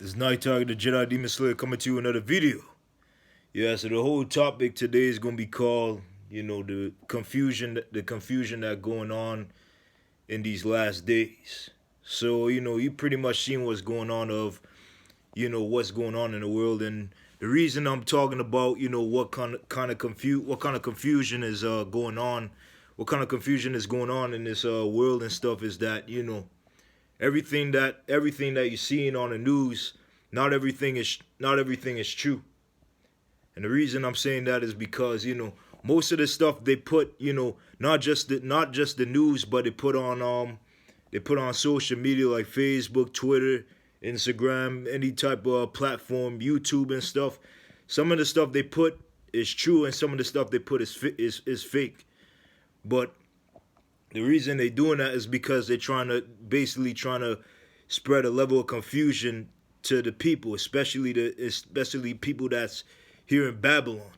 This Night Talk, the Jedi Demon Slayer, coming to you another video. Yeah, so the whole topic today is gonna be called, the confusion that going on in these last days. So, you pretty much seen what's going on what's going on in the world, and the reason I'm talking about, what kind of confusion is going on, what kind of confusion is going on in this world and stuff is that, everything that you're seeing on the news, not everything is true. And the reason I'm saying that is because most of the stuff they put, not just the news, but they put on social media like Facebook, Twitter, Instagram, any type of platform, YouTube and stuff. Some of the stuff they put is true, and some of the stuff they put is fake. But the reason they doing that is because they're trying to spread a level of confusion to the people, especially people that's here in Babylon.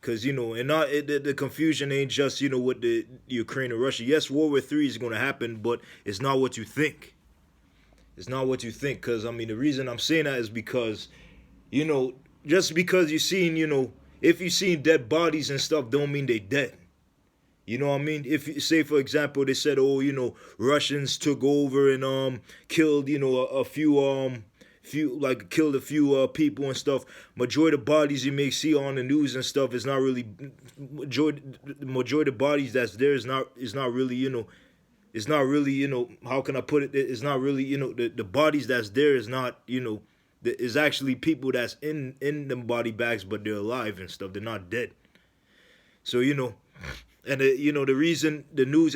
Cause and not the confusion ain't just with the Ukraine and Russia. Yes, World War III is going to happen, but it's not what you think. It's not what you think. Cause the reason I'm saying that is because just because you seen if you seen dead bodies and stuff, don't mean they dead. You know what I mean? If say for example they said, Russians took over and killed a killed a few people and stuff. Majority of bodies you may see on the news and stuff is not really majority of bodies that's there is not really it's not really how can I put it? It's not really the bodies that's there is not is actually people that's in them body bags, but they're alive and stuff. They're not dead. So and the reason the news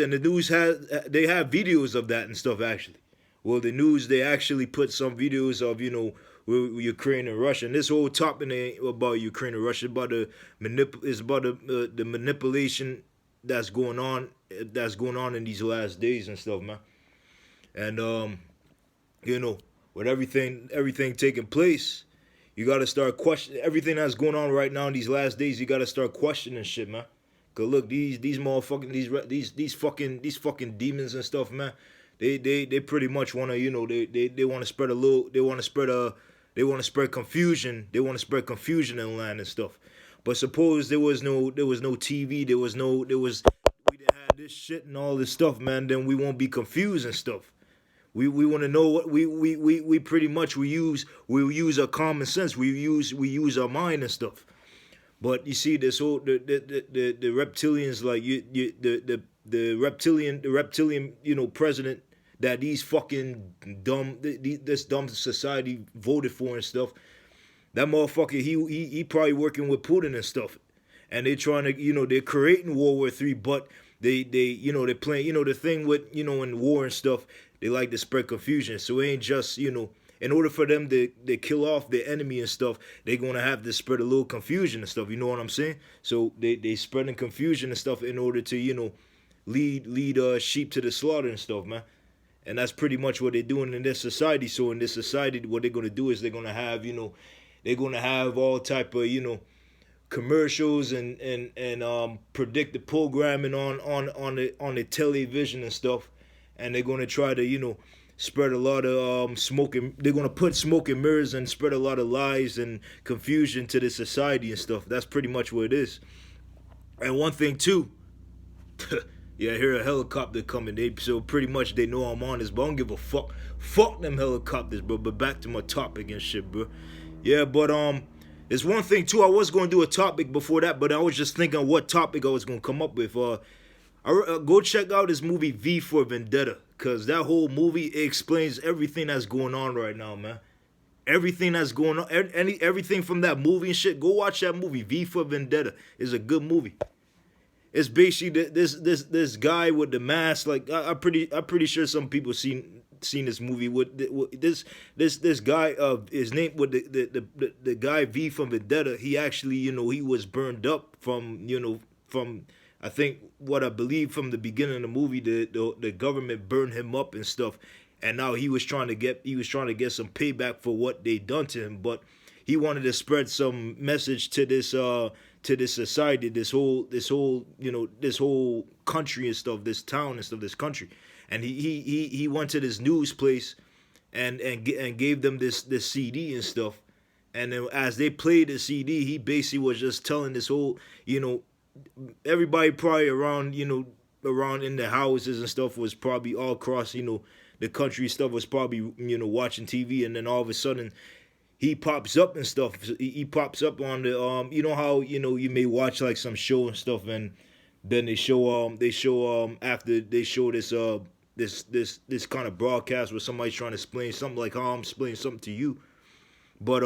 has they have videos of that and stuff actually. Well, the news they actually put some videos of Ukraine and Russia. And this whole topic ain't about Ukraine and Russia. It's about the manipulation that's going on in these last days and stuff, man. And with everything taking place, you got to start questioning everything that's going on right now in these last days. You got to start questioning shit, man. Cause look, these motherfucking these fucking demons and stuff, man. They pretty much want to they want to spread confusion. They want to spread confusion in land and stuff. But suppose there was no TV, we didn't have this shit and all this stuff, man. Then we won't be confused and stuff. We want to know what we pretty much we use our common sense. We use our mind and stuff. But you see, this whole the reptilians, like the reptilian president that these fucking this dumb society voted for and stuff. That motherfucker, he probably working with Putin and stuff, and they trying to they're creating World War III, but they they're playing the thing with in war and stuff. They like to spread confusion, so it ain't just in order for them to kill off their enemy and stuff, they're going to have to spread a little confusion and stuff. You know what I'm saying? So they spreading confusion and stuff in order to, lead sheep to the slaughter and stuff, man. And that's pretty much what they're doing in this society. So in this society, what they're going to do is they're going to have, they're going to have all type of, commercials and predictive programming on the television and stuff. And they're going to try to, spread a lot of smoking. They're gonna put smoke and mirrors and spread a lot of lies and confusion to the society and stuff. That's pretty much what it is. And one thing too, yeah, I hear a helicopter coming. So pretty much they know I'm on this, but I don't give a fuck. Fuck them helicopters, bro. But back to my topic and shit, bro. Yeah, but there's one thing too. I was gonna do a topic before that, but I was just thinking what topic I was gonna come up with. Go check out this movie V for Vendetta. Cause that whole movie explains everything that's going on right now, man. Everything that's going on, everything from that movie and shit. Go watch that movie, V for Vendetta. It's a good movie. It's basically this guy with the mask. Like I'm pretty sure some people seen this movie with this guy. His name with the guy V from Vendetta. He actually he was burned up from from. I think what I believe from the beginning of the movie, the government burned him up and stuff, and now he was trying to get some payback for what they done to him. But he wanted to spread some message to this society, this whole country and stuff, this town and stuff, this country. And he went to this news place, and gave them this CD and stuff. And then as they played the CD, he basically was just telling this whole, everybody probably around, around in the houses and stuff was probably all across, the country stuff was probably, watching TV. And then all of a sudden he pops up and stuff. He pops up on the, you know how, you may watch like some show and stuff, and then they show, after they show this kind of broadcast where somebody's trying to explain something, like how I'm explaining something to you. But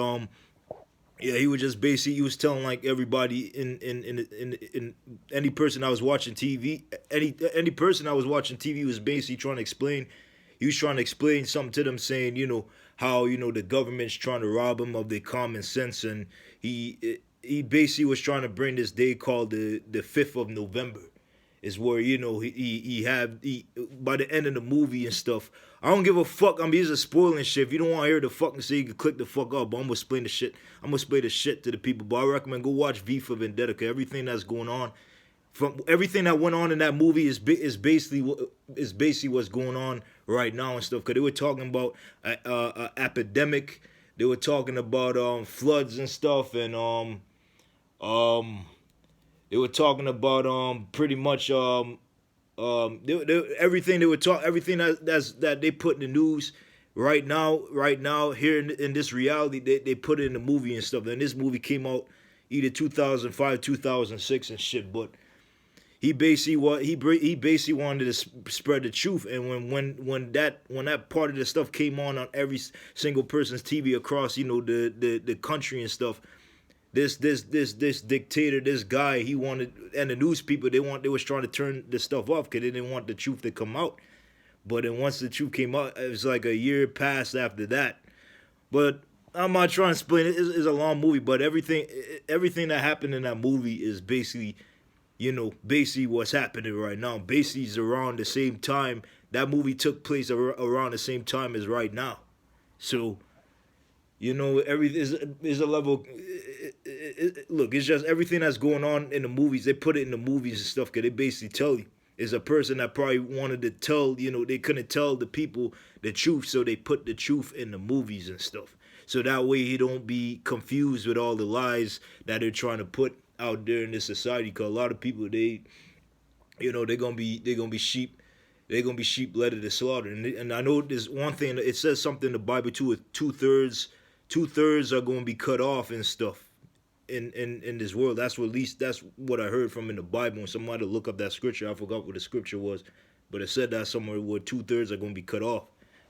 yeah, he was just basically, he was telling like everybody in any person I was watching TV, any person I was watching TV was basically trying to explain. He was trying to explain something to them, saying, how the government's trying to rob them of their common sense, and he basically was trying to bring this day called the 5th of November, is where he by the end of the movie and stuff. I don't give a fuck. I mean, he's a spoiling shit. If you don't want to hear the fucking shit, you can click the fuck up. But I'm gonna explain the shit. I'm gonna explain the shit to the people. But I recommend go watch V for Vendetta, cause everything that's going on, from everything that went on in that movie is basically what's going on right now and stuff. Cause they were talking about epidemic. They were talking about floods and stuff, and they were talking about pretty much everything they were talking, everything that they put in the news right now here in this reality, they put it in the movie and stuff. And this movie came out either 2005, 2006 and shit. But he basically wanted to spread the truth. And when that part of the stuff came on every single person's TV across the country and stuff, this dictator, this guy, he wanted, and the news people, they was trying to turn the stuff off because they didn't want the truth to come out. But then once the truth came out, it was like a year passed after that. But I'm not trying to explain it. It's a long movie, but everything that happened in that movie is basically, basically what's happening right now. Basically, it's around the same time. That movie took place around the same time as right now. So, everything is a level. Look, it's just everything that's going on in the movies. They put it in the movies and stuff because they basically tell you. Is a person that probably wanted to tell, they couldn't tell the people the truth, so they put the truth in the movies and stuff. So that way he don't be confused with all the lies that they're trying to put out there in this society. Because a lot of people, they're gonna be sheep. They're gonna be sheep led to the slaughter. And I know there's one thing. It says something in the Bible too. With two-thirds are going to be cut off and stuff in this world. That's what I heard from in the Bible. When somebody look up that scripture, I forgot what the scripture was, but it said that somewhere where 2/3 are going to be cut off.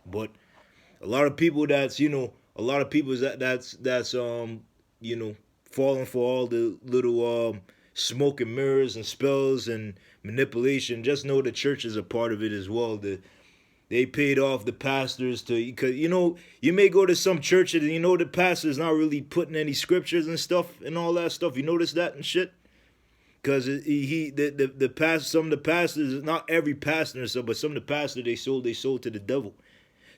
But a lot of people that's falling for all the little smoke and mirrors and spells and manipulation. Just know the church is a part of it as well. They paid off the pastors because you may go to some churches and the pastor's not really putting any scriptures and stuff and all that stuff. You notice that and shit? Because some of the pastors, not every pastor and stuff, but some of the pastors they sold to the devil.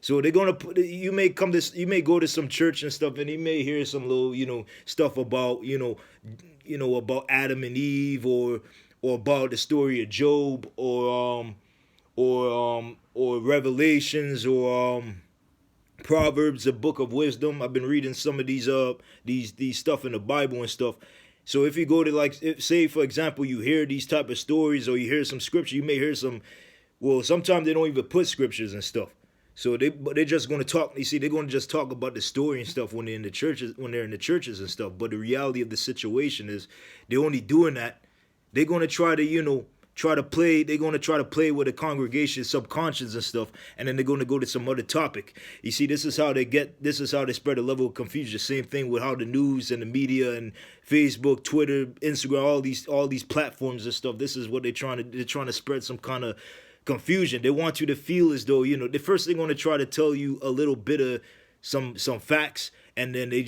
So they're gonna put. You may go to some church and stuff, and you may hear some little stuff about about Adam and Eve or about the story of Job or Revelations or Proverbs, a book of wisdom. I've been reading some of these stuff in the Bible and stuff. So if you go to say for example you hear these type of stories or you hear some scripture, you may hear some. Well, sometimes they don't even put scriptures and stuff. So they're just going to talk. You see, they're going to just talk about the story and stuff when they're in the churches and stuff. But the reality of the situation is they're only doing that. They're going to try to they're going to try to play with the congregation's subconscious and stuff, and then they're going to go to some other topic. You see, this is how they spread a level of confusion. Same thing with how the news and the media and Facebook, Twitter, Instagram, all these platforms and stuff. This is what they're trying to spread some kind of confusion. They want you to feel as though, the first thing they're going to try to tell you a little bit of some facts, and then they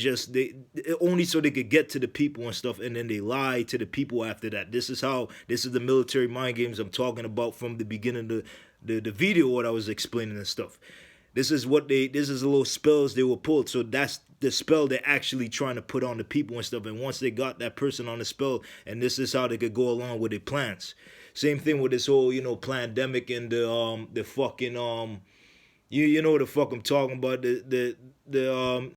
only so they could get to the people and stuff, and then they lie to the people after that. This is the military mind games I'm talking about from the beginning of the video, what I was explaining and stuff. This is the little spells they were pulled. So that's the spell they're actually trying to put on the people and stuff. And once they got that person on the spell, and this is how they could go along with their plans. Same thing with this whole, pandemic and the fucking You know what the fuck I'm talking about. The